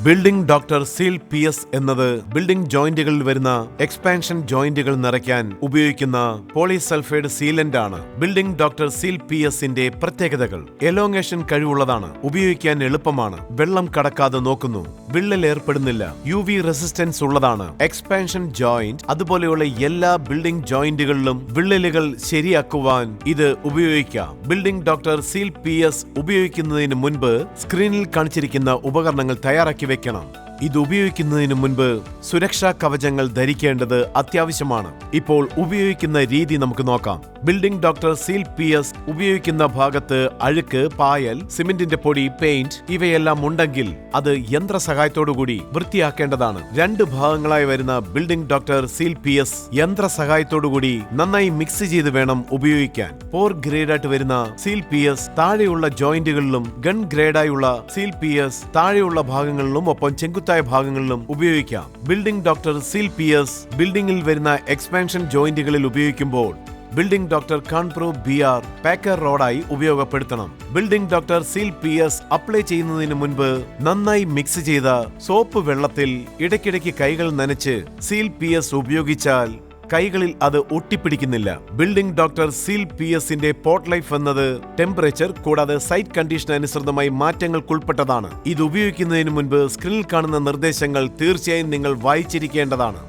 Building doctor seal PS എന്നത് building ജോയിന്റുകളിൽ വരുന്ന expansion ജോയിന്റുകൾ നിറയ്ക്കാൻ ഉപയോഗിക്കുന്ന പോളിസൾഫൈഡ് സീലന്റ് ആണ്. ബിൽഡിംഗ് ഡോക്ടർ സീൽ PSന്റെ പ്രത്യേകതകൾ: എലോങ്ങേഷൻ കഴിവുള്ളതാണ്, ഉപയോഗിക്കാൻ എളുപ്പമാണ്, വെള്ളം കടക്കാതെ നോക്കുന്നു, വിള്ളൽ ഏർപ്പെടുന്നില്ല, UV റെസിസ്റ്റൻസ് ഉള്ളതാണ്, എക്സ്പാൻഷൻ ജോയിന്റ് അതുപോലെയുള്ള എല്ലാ ബിൽഡിംഗ് ജോയിന്റുകളിലും വിള്ളലുകൾ ശരിയാക്കുവാൻ ഇത് ഉപയോഗിക്കാം. ബിൽഡിംഗ് ഡോക്ടർ സീൽ PS ഉപയോഗിക്കുന്നതിന് മുൻപ് സ്ക്രീനിൽ കാണിച്ചിരിക്കുന്ന ഉപകരണങ്ങൾ തയ്യാറാക്കി വെക്കണം. ഇത് ഉപയോഗിക്കുന്നതിന് മുൻപ് സുരക്ഷാ കവചങ്ങൾ ധരിക്കേണ്ടത് അത്യാവശ്യമാണ്. ഇപ്പോൾ ഉപയോഗിക്കുന്ന രീതി നമുക്ക് നോക്കാം. ബിൽഡിംഗ് ഡോക്ടർ സീൽ PS ഉപയോഗിക്കുന്ന ഭാഗത്ത് അഴുക്ക്, പായൽ, സിമന്റിന്റെ പൊടി, പെയിന്റ് ഇവയെല്ലാം ഉണ്ടെങ്കിൽ അത് യന്ത്ര സഹായത്തോടുകൂടി വൃത്തിയാക്കേണ്ടതാണ്. 2 ഭാഗങ്ങളായി വരുന്ന ബിൽഡിംഗ് ഡോക്ടർ സീൽ PS യന്ത്ര സഹായത്തോടുകൂടി നന്നായി മിക്സ് ചെയ്ത് വേണം ഉപയോഗിക്കാൻ. 4 ഗ്രേഡായിട്ട് വരുന്ന സീൽ PS താഴെയുള്ള ജോയിന്റുകളിലും, ഗൺ ഗ്രേഡായുള്ള സീൽ PS താഴെയുള്ള ഭാഗങ്ങളിലും ഒപ്പം ചെങ്കുത്തായ ഭാഗങ്ങളിലും ഉപയോഗിക്കാം. ബിൽഡിംഗ് ഡോക്ടർ സീൽ PS ബിൽഡിംഗിൽ വരുന്ന എക്സ്പാൻഷൻ ജോയിന്റുകളിൽ ഉപയോഗിക്കുമ്പോൾ ബിൽഡിംഗ് ഡോക്ടർ കാൺപ്രോ BR പാക്കർ റോഡായി ഉപയോഗപ്പെടുത്തണം. Building doctor seal PS apply ചെയ്യുന്നതിന് മുൻപ് നന്നായി മിക്സ് ചെയ്ത സോപ്പ് വെള്ളത്തിൽ ഇടയ്ക്കിടയ്ക്ക് കൈകൾ നനച്ച് സീൽ PS ഉപയോഗിച്ചാൽ കൈകളിൽ അത് ഒട്ടിപ്പിടിക്കുന്നില്ല. ബിൽഡിംഗ് ഡോക്ടർ സീൽ PSന്റെ പോട്ട് ലൈഫ് എന്നത് ടെമ്പറേച്ചർ കൂടാതെ സൈറ്റ് കണ്ടീഷൻ അനുസൃതമായി മാറ്റങ്ങൾക്കുൾപ്പെട്ടതാണ്. ഇത് ഉപയോഗിക്കുന്നതിന് മുൻപ് സ്ക്രീനിൽ കാണുന്ന നിർദ്ദേശങ്ങൾ തീർച്ചയായും നിങ്ങൾ വായിച്ചിരിക്കേണ്ടതാണ്.